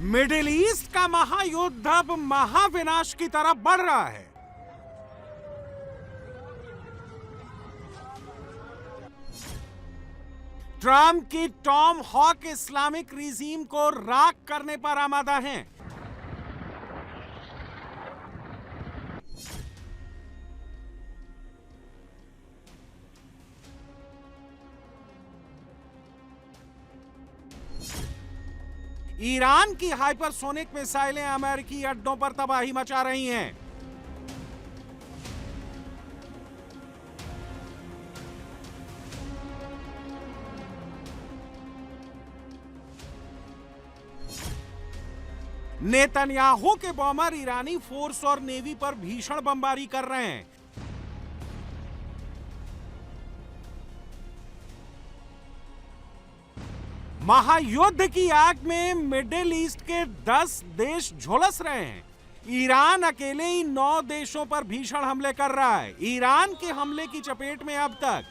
Middle east का महायुद्ध अब महाविनाश की तरफ बढ़ रहा है। ट्रंप की टॉम हॉक इस्लामिक रिजीम को राख करने पर आमादा हैं। ईरान की हाइपरसोनिक मिसाइलें अमेरिकी अड्डों पर तबाही मचा रही हैं। नेतन्याहू के बॉम्बर ईरानी फोर्स और नेवी पर भीषण बमबारी कर रहे हैं। महायुद्ध की आग में मिडिल ईस्ट के 10 देश झुलस रहे हैं। ईरान अकेले ही 9 देशों पर भीषण हमले कर रहा है। ईरान के हमले की चपेट में अब तक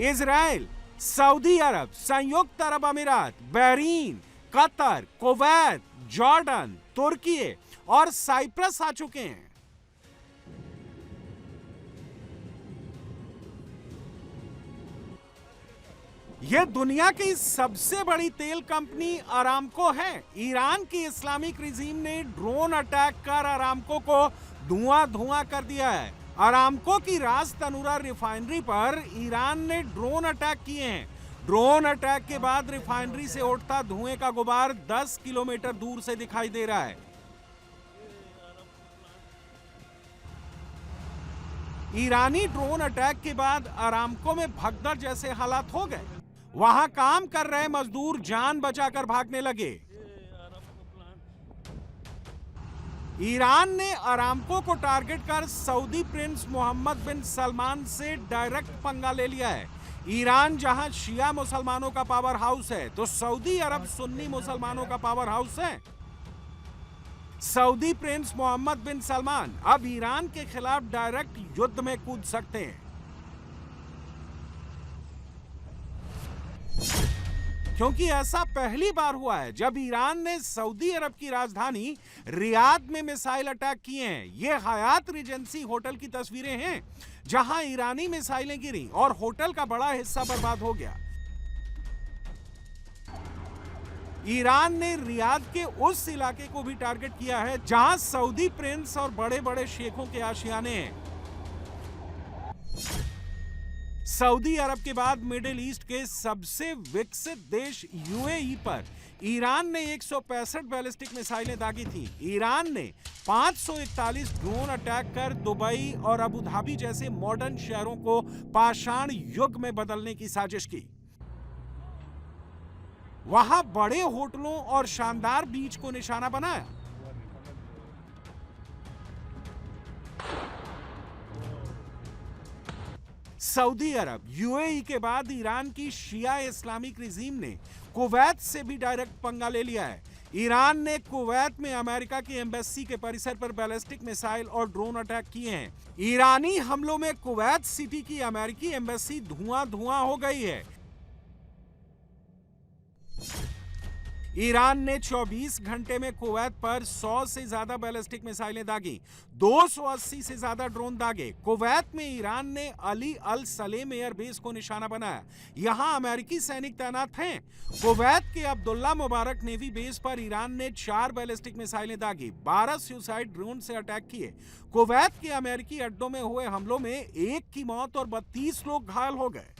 इजराइल, सऊदी अरब, संयुक्त अरब अमीरात, बहरीन, कतर, कुवैत, जॉर्डन, तुर्की और साइप्रस आ चुके हैं। यह दुनिया की सबसे बड़ी तेल कंपनी अरामको है। ईरान की इस्लामिक रिजीम ने ड्रोन अटैक कर अरामको को धुआं कर दिया है। अरामको की रास तनूरा रिफाइनरी पर ईरान ने ड्रोन अटैक किए हैं। ड्रोन अटैक के बाद रिफाइनरी से उठता धुएं का गुबार 10 किलोमीटर दूर से दिखाई दे रहा है। ईरानी ड्रोन अटैक के बाद अरामको में भगदड़ जैसे हालात हो गए। वहां काम कर रहे मजदूर जान बचाकर भागने लगे। ईरान ने अरामको को टारगेट कर सऊदी प्रिंस मोहम्मद बिन सलमान से डायरेक्ट पंगा ले लिया है। ईरान जहां शिया मुसलमानों का पावर हाउस है, तो सऊदी अरब सुन्नी मुसलमानों का पावर हाउस है। सऊदी प्रिंस मोहम्मद बिन सलमान अब ईरान के खिलाफ डायरेक्ट युद्ध में कूद सकते हैं, क्योंकि ऐसा पहली बार हुआ है जब ईरान ने सऊदी अरब की राजधानी रियाद में मिसाइल अटैक किए हैं। ये हयात रिजेंसी होटल की तस्वीरें हैं, जहां ईरानी मिसाइलें गिरी और होटल का बड़ा हिस्सा बर्बाद हो गया। ईरान ने रियाद के उस इलाके को भी टारगेट किया है जहां सऊदी प्रिंस और बड़े बड़े शेखों के आशियाने हैं। सऊदी अरब के बाद मिडिल ईस्ट के सबसे विकसित देश यूएई पर ईरान ने 165 बैलिस्टिक मिसाइलें दागी थी। ईरान ने 541 ड्रोन अटैक कर दुबई और अबू धाबी जैसे मॉडर्न शहरों को पाषाण युग में बदलने की साजिश की। वहां बड़े होटलों और शानदार बीच को निशाना बनाया। सऊदी अरब, यूएई के बाद ईरान की शिया इस्लामिक रिजीम ने कुवैत से भी डायरेक्ट पंगा ले लिया है। ईरान ने कुवैत में अमेरिका की एम्बेसी के परिसर पर बैलिस्टिक मिसाइल और ड्रोन अटैक किए हैं। ईरानी हमलों में कुवैत सिटी की अमेरिकी एम्बेसी धुआं हो गई है। ईरान ने 24 घंटे में कुवैत पर 100 से ज्यादा बैलिस्टिक मिसाइलें दागी, 280 से ज्यादा ड्रोन दागे। कुवैत में ईरान ने अली अल सलेम एयरबेस को निशाना बनाया। यहां अमेरिकी सैनिक तैनात हैं। कुवैत के अब्दुल्ला मुबारक नेवी बेस पर ईरान ने 4 बैलिस्टिक मिसाइलें दागी, 12 सुसाइड ड्रोन से अटैक किए। कुवैत के अमेरिकी अड्डों में हुए हमलों में 1 की मौत और 32 लोग घायल हो गए।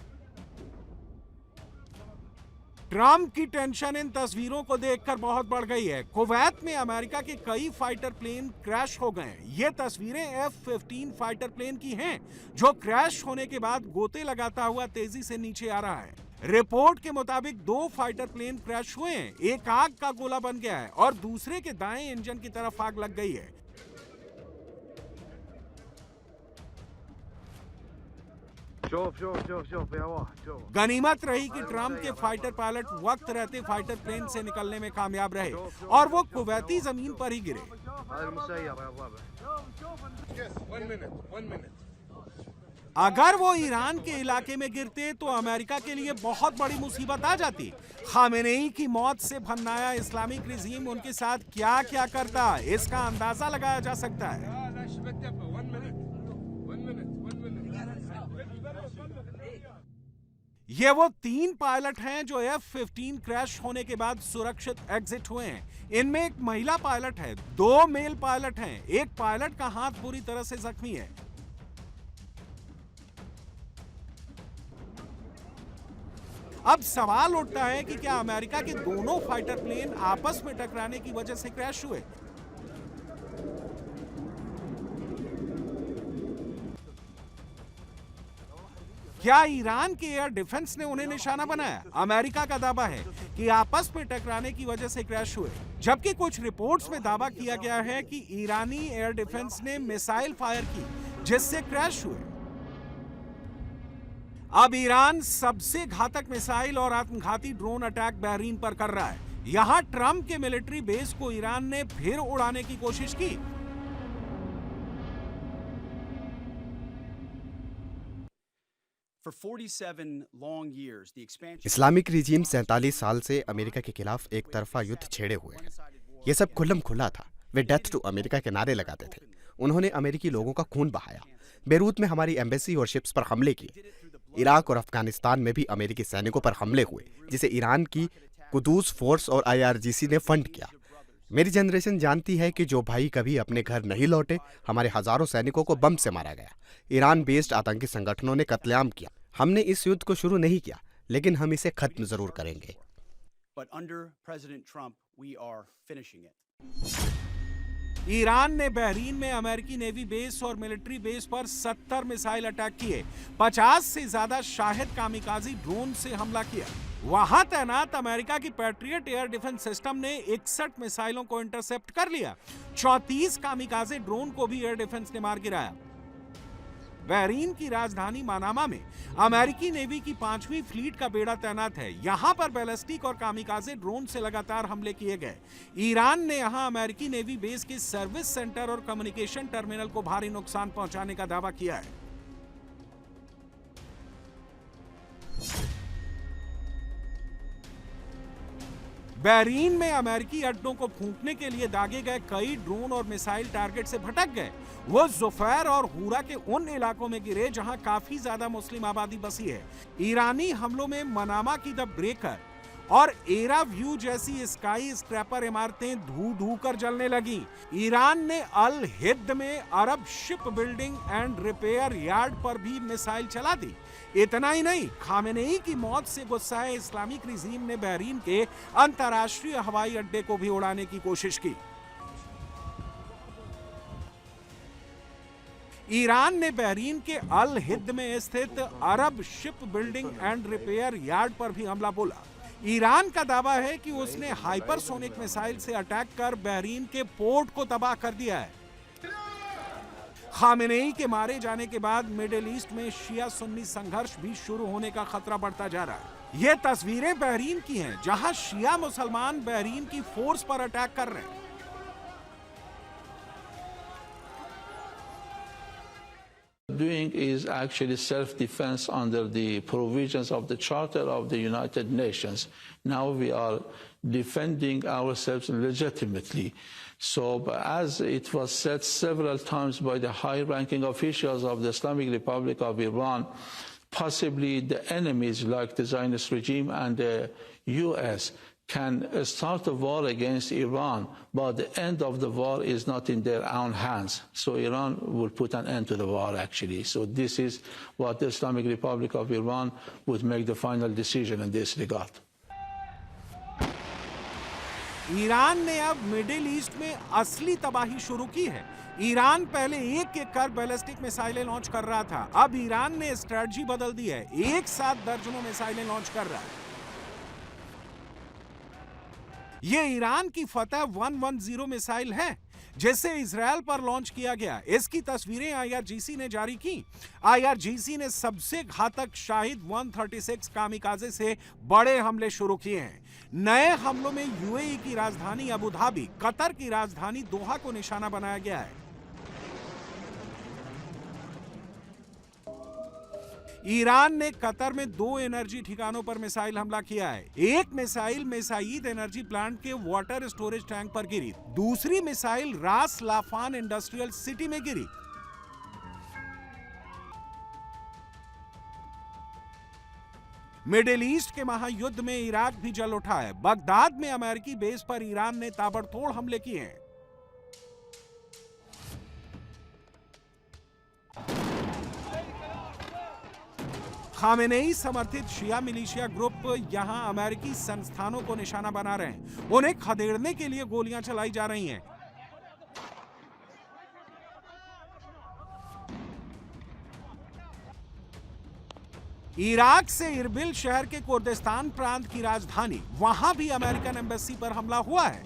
ट्रंप की टेंशन इन तस्वीरों को देखकर बहुत बढ़ गई है। कुवैत में अमेरिका के कई फाइटर प्लेन क्रैश हो गए। ये तस्वीरें F-15 फाइटर प्लेन की हैं, जो क्रैश होने के बाद गोते लगाता हुआ तेजी से नीचे आ रहा है। रिपोर्ट के मुताबिक 2 फाइटर प्लेन क्रैश हुए हैं। एक आग का गोला बन गया है और दूसरे के दाएं इंजन की तरफ आग लग गई है। गनीमत रही कि ट्रंप के फाइटर पायलट वक्त रहते फाइटर प्लेन से निकलने में कामयाब रहे और वो कुवैती जमीन पर ही गिरे। अगर वो ईरान के इलाके में गिरते तो अमेरिका के लिए बहुत बड़ी मुसीबत आ जाती। खामेनेई की मौत से भन्नाया इस्लामिक रिजीम उनके साथ क्या क्या करता, इसका अंदाजा लगाया जा सकता है। ये वो 3 पायलट हैं जो F-15 क्रैश होने के बाद सुरक्षित एग्जिट हुए हैं। इनमें एक महिला पायलट है, 2 मेल पायलट हैं, एक पायलट का हाथ बुरी तरह से जख्मी है। अब सवाल उठता है कि क्या अमेरिका के दोनों फाइटर प्लेन आपस में टकराने की वजह से क्रैश हुए? क्या ईरान के एयर डिफेंस ने उन्हें निशाना बनाया? अमेरिका का दावा है कि आपस में टकराने की वजह से क्रैश हुए, जबकि कुछ रिपोर्ट्स में दावा किया गया है कि ईरानी एयर डिफेंस ने मिसाइल फायर की जिससे क्रैश हुए। अब ईरान सबसे घातक मिसाइल और आत्मघाती ड्रोन अटैक बहरीन पर कर रहा है। यहां ट्रंप के मिलिट्री बेस को ईरान ने फिर उड़ाने की कोशिश की। इस्लामिक रिजीम 47 साल से अमेरिका के खिलाफ एक तरफा युद्ध छेड़े हुए हैं। यह सब खुल्लम खुला था। वे डेथ टू अमेरिका के नारे लगाते थे। उन्होंने अमेरिकी लोगों का खून बहाया। बेरूत में हमारी एम्बेसी और शिप्स पर हमले किए। इराक और अफगानिस्तान में भी अमेरिकी सैनिकों पर हमले हुए, जिसे ईरान की कुदूस फोर्स और IRGC ने फंड किया। मेरी जनरेशन जानती है कि जो भाई कभी अपने घर नहीं लौटे, हमारे हजारों सैनिकों को बम से मारा गया। ईरान बेस्ड आतंकी संगठनों ने कत्लेआम किया। हमने इस युद्ध को शुरू नहीं किया, लेकिन हम इसे खत्म जरूर करेंगे। ईरान ने बहरीन में अमेरिकी नेवी बेस और मिलिट्री बेस पर 70 मिसाइल अटैक किए। 50 से ज्यादा शाहिद कामिकाजी ड्रोन से हमला किया। वहां तैनात अमेरिका की पैट्रियट एयर डिफेंस सिस्टम ने 61 मिसाइलों को इंटरसेप्ट कर लिया। 34 कामिकाजे ड्रोन को भी एयर डिफेंस ने मार गिराया। बहरीन की राजधानी मनामा में अमेरिकी नेवी की 5वीं फ्लीट का बेड़ा तैनात है। यहां पर बैलिस्टिक और कामिकाजे ड्रोन से लगातार हमले किए गए। ईरान ने यहां अमेरिकी नेवी बेस के सर्विस सेंटर और कम्युनिकेशन टर्मिनल को भारी नुकसान पहुंचाने का दावा किया है। बहरीन में अमेरिकी अड्डों को फूंकने के लिए दागे गए कई ड्रोन और मिसाइल टारगेट से भटक गए। वो जुफैर और हुरा के उन इलाकों में गिरे जहां काफी ज्यादा मुस्लिम आबादी बसी है। ईरानी हमलों में मनामा की द ब्रेकर और एरा व्यू जैसी स्काई स्क्रैपर इमारतें धू कर जलने लगी। ईरान ने अल हिद में Arab shipbuilding and repair yard पर भी मिसाइल चला दी। इतना ही नहीं, खामेनेई की मौत से गुस्साए इस्लामिक रिजीम ने बहरीन के अंतर्राष्ट्रीय हवाई अड्डे को भी उड़ाने की कोशिश की। ईरान ने बहरीन के अल हिद में स्थित Arab shipbuilding and repair yard पर भी हमला बोला। ईरान का दावा है कि उसने हाइपरसोनिक मिसाइल से अटैक कर बहरीन के पोर्ट को तबाह कर दिया है। खामेनेई के मारे जाने के बाद मिडिल ईस्ट में शिया सुन्नी संघर्ष भी शुरू होने का खतरा बढ़ता जा रहा है। ये तस्वीरें बहरीन की हैं, जहां शिया मुसलमान बहरीन की फोर्स पर अटैक कर रहे हैं। Doing is actually self-defense under the provisions of the Charter of the United Nations. Now we are defending ourselves legitimately. So as it was said several times by the high-ranking officials of the Islamic Republic of Iran, possibly the enemies like the Zionist regime and the US can start a war against Iran, but the end of the war is not in their own hands. So Iran will put an end to the war, actually. So this is what the Islamic Republic of Iran would make the final decision in this regard. Iran ने अब middle east में असली तबाही शुरू की है। Iran पहले एक कर बैलिस्टिक मिसाइलें लॉन्च कर रहा था। अब ईरान ने स्ट्रेटजी बदल दी है, एक साथ दर्जनों मिसाइलें लॉन्च कर रहा है। ये ईरान की फतह 110 मिसाइल है। जिसे इजरायल पर लॉन्च किया गया। इसकी तस्वीरें IRGC ने जारी की। IRGC ने सबसे घातक शाहिद 136 कामिकाजे से बड़े हमले शुरू किए हैं। नए हमलों में UAE की राजधानी अबू धाबी, कतर की राजधानी दोहा को निशाना बनाया गया है। ईरान ने कतर में 2 एनर्जी ठिकानों पर मिसाइल हमला किया है। एक मिसाइल मेसाइद एनर्जी प्लांट के वाटर स्टोरेज टैंक पर गिरी, दूसरी मिसाइल रास लाफान इंडस्ट्रियल सिटी में गिरी। मिडिल ईस्ट के महायुद्ध में इराक भी जल उठा है। बगदाद में अमेरिकी बेस पर ईरान ने ताबड़तोड़ हमले किए हैं। खामेनेई समर्थित शिया मिलिशिया ग्रुप यहां अमेरिकी संस्थानों को निशाना बना रहे हैं। उन्हें खदेड़ने के लिए गोलियां चलाई जा रही हैं। इराक से इरबिल शहर के कुर्दिस्तान प्रांत की राजधानी, वहां भी अमेरिकन एम्बेसी पर हमला हुआ है।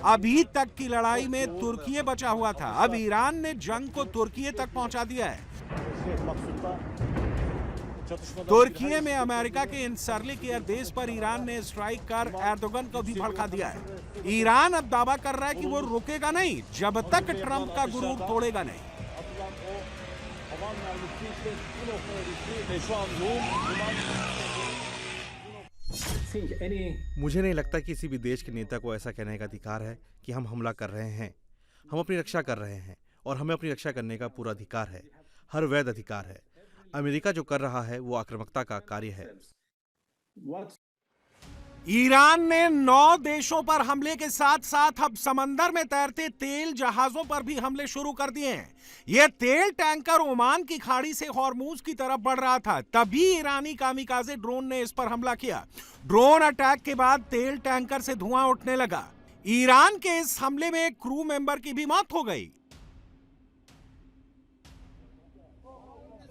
अभी तक की लड़ाई में तुर्की बचा हुआ था। अब ईरान ने जंग को तुर्की तक पहुंचा दिया है। तुर्की में अमेरिका के इंसरलिक एयरबेस पर ईरान ने स्ट्राइक कर एर्दोगन को भी भड़का दिया है। ईरान अब दावा कर रहा है कि वो रुकेगा नहीं जब तक ट्रंप का गुरूर तोड़ेगा नहीं। मुझे नहीं लगता कि किसी भी देश के नेता को ऐसा कहने का अधिकार है कि हम हमला कर रहे हैं। हम अपनी रक्षा कर रहे हैं और हमें अपनी रक्षा करने का पूरा अधिकार है, हर वैध अधिकार है। अमेरिका जो कर रहा है वो आक्रामकता का कार्य है। ईरान ने 9 देशों पर हमले के साथ साथ अब समंदर में तैरते तेल जहाजों पर भी हमले शुरू कर दिए हैं। यह तेल टैंकर ओमान की खाड़ी से हॉर्मूज की तरफ बढ़ रहा था, तभी ईरानी कामिकाजे ड्रोन ने इस पर हमला किया। ड्रोन अटैक के बाद तेल टैंकर से धुआं उठने लगा। ईरान के इस हमले में एक क्रू मेंबर की भी मौत हो गई।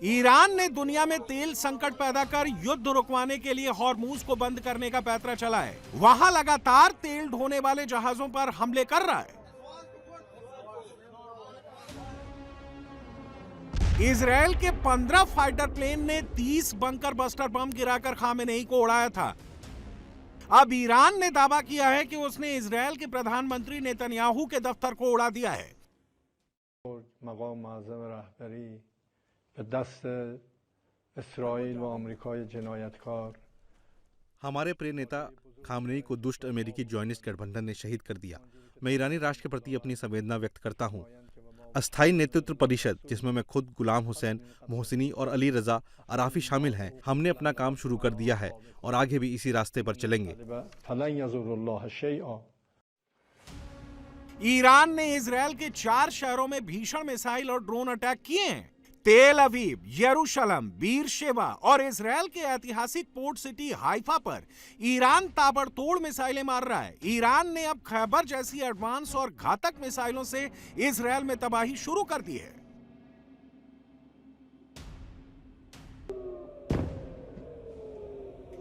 ईरान ने दुनिया में तेल संकट पैदा कर युद्ध रुकवाने के लिए हॉर्मूज को बंद करने का पैंतरा चला है। वहां लगातार तेल ढोने वाले जहाजों पर हमले कर रहा है। इजरायल के 15 फाइटर प्लेन ने 30 बंकर बस्टर बम गिराकर खामेनेई को उड़ाया था। अब ईरान ने दावा किया है कि उसने इजरायल के प्रधानमंत्री नेतन्याहू के दफ्तर को उड़ा दिया है। हमारे प्रिय नेता खामनेई को दुष्ट अमेरिकी जॉयनिस्ट गठबंधन ने शहीद कर दिया। मैं ईरानी राष्ट्र के प्रति अपनी संवेदना व्यक्त करता हूँ। अस्थायी नेतृत्व परिषद, जिसमें मैं खुद गुलाम हुसैन, मोहसिनी और अली रजा अराफी शामिल हैं, हमने अपना काम शुरू कर दिया है और आगे भी इसी रास्ते पर चलेंगे। ईरान ने इजरायल के 4 शहरों में भीषण मिसाइल और ड्रोन अटैक किए हैं। तेल अवीव, यरूशलेम, बीरशेबा और इजरायल के ऐतिहासिक पोर्ट सिटी हाइफा पर ईरान ताबड़तोड़ मिसाइलें मार रहा है। ईरान ने अब खैबर जैसी एडवांस और घातक मिसाइलों से इजरायल में तबाही शुरू कर दी है।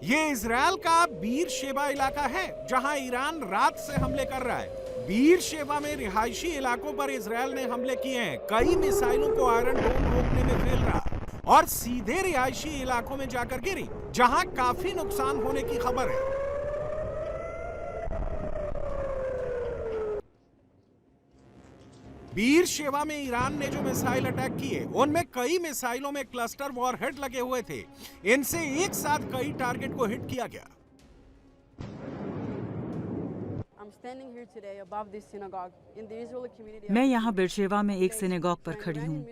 ये इजरायल का बीरशेबा इलाका है जहां ईरान रात से हमले कर रहा है। बीरशेबा में रिहायशी इलाकों पर इजरायल ने हमले किए हैं। कई मिसाइलों को आयरन डोम रोकने में फेल रहा और सीधे रिहायशी इलाकों में जाकर गिरी, जहां काफी नुकसान होने की खबर है। बीरशेबा में ईरान ने जो मिसाइल अटैक किए, उनमें कई मिसाइलों में क्लस्टर वॉरहेड लगे हुए थे। इनसे एक साथ कई टारगेट को हिट किया गया। मैं यहाँ बेरशेवा में एक सिनेगॉग पर खड़ी हूँ,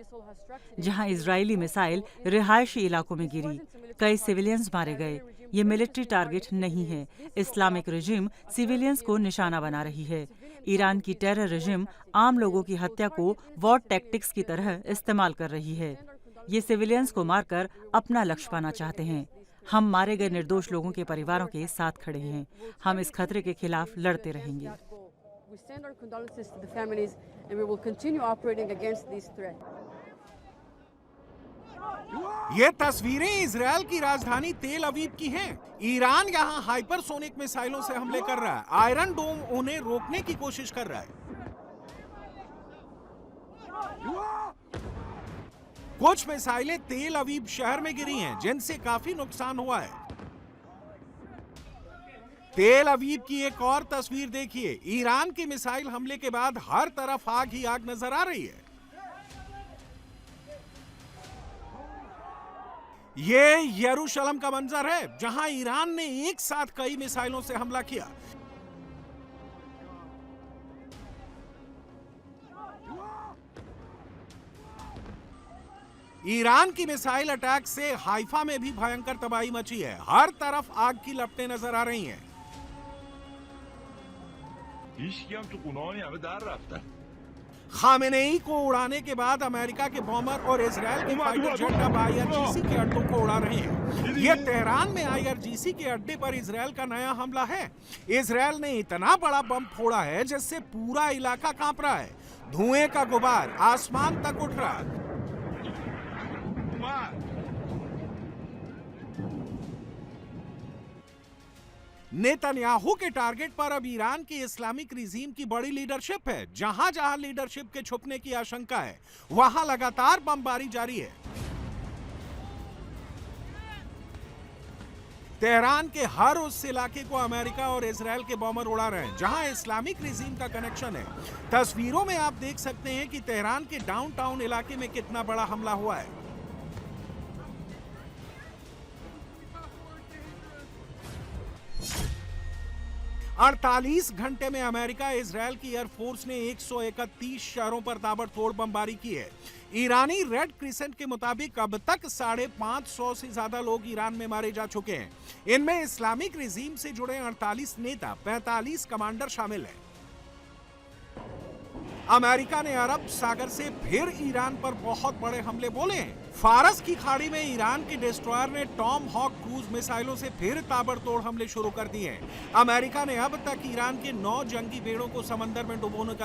जहाँ इजरायली मिसाइल रिहायशी इलाकों में गिरी। कई सिविलियंस मारे गए। ये मिलिट्री टारगेट नहीं है। इस्लामिक रजिम सिविलियंस को निशाना बना रही है। ईरान की टेरर रजिम आम लोगों की हत्या को वॉर टैक्टिक्स की तरह इस्तेमाल कर रही है। ये सिविलियंस को मारकर अपना लक्ष्य पाना चाहते हैं। हम मारे गए निर्दोष लोगों के परिवारों के साथ खड़े हैं। हम इस खतरे के खिलाफ लड़ते रहेंगे। ये तस्वीरें इजरायल की राजधानी तेल अवीव की हैं। ईरान यहां हाइपरसोनिक मिसाइलों से हमले कर रहा है। आयरन डोम उन्हें रोकने की कोशिश कर रहा है। कुछ मिसाइलें तेल अवीव शहर में गिरी हैं, जिनसे काफी नुकसान हुआ है। तेल अवीव की एक और तस्वीर देखिए। ईरान की मिसाइल हमले के बाद हर तरफ आग ही आग नजर आ रही है। ये यरूशलेम का मंजर है, जहां ईरान ने एक साथ कई मिसाइलों से हमला किया। ईरान की मिसाइल अटैक से हाइफा में भी भयंकर तबाही मची है। हर तरफ आग की लपटें नजर आ रही हैं। खामेनेई को उड़ाने के बाद अमेरिका के बॉम्बर और इजरायल के फाइटर जेट अब आईआरजीसी के अड्डों को उड़ा रहे हैं। ये तेहरान में आईआरजीसी के अड्डे पर इजरायल का नया हमला है। इजरायल ने इतना बड़ा बम फोड़ा है जिससे पूरा इलाका कांप रहा है। धुएं का गुबार आसमान तक उठ रहा है। नेतन्याहू के टारगेट पर अब ईरान की इस्लामिक रिजीम की बड़ी लीडरशिप है। जहां जहां लीडरशिप के छुपने की आशंका है, वहां लगातार बमबारी जारी है। तेहरान के हर उस इलाके को अमेरिका और इजरायल के बॉम्बर उड़ा रहे हैं जहां इस्लामिक रिजीम का कनेक्शन है। तस्वीरों में आप देख सकते हैं कि तेहरान के डाउनटाउन इलाके में कितना बड़ा हमला हुआ है। अड़तालीस घंटे में अमेरिका इजरायल की एयरफोर्स ने 131 शहरों पर ताबड़तोड़ बमबारी की है। ईरानी रेड क्रिसेंट के मुताबिक अब तक 550 से ज्यादा लोग ईरान में मारे जा चुके हैं। इनमें इस्लामिक रिजीम से जुड़े 48 नेता, 45 कमांडर शामिल हैं। अमेरिका ने अरब सागर से फिर ईरान पर बहुत बड़े हमले बोले हैं। फारस की खाड़ी में ईरान के डिस्ट्रॉयर ने टॉम हॉक क्रूज मिसाइलों से फिर ताबड़तोड़ हमले शुरू कर दिए हैं। अमेरिका ने अब तक ईरान के 9 जंगी बेड़ों को समंदर में डुबोने का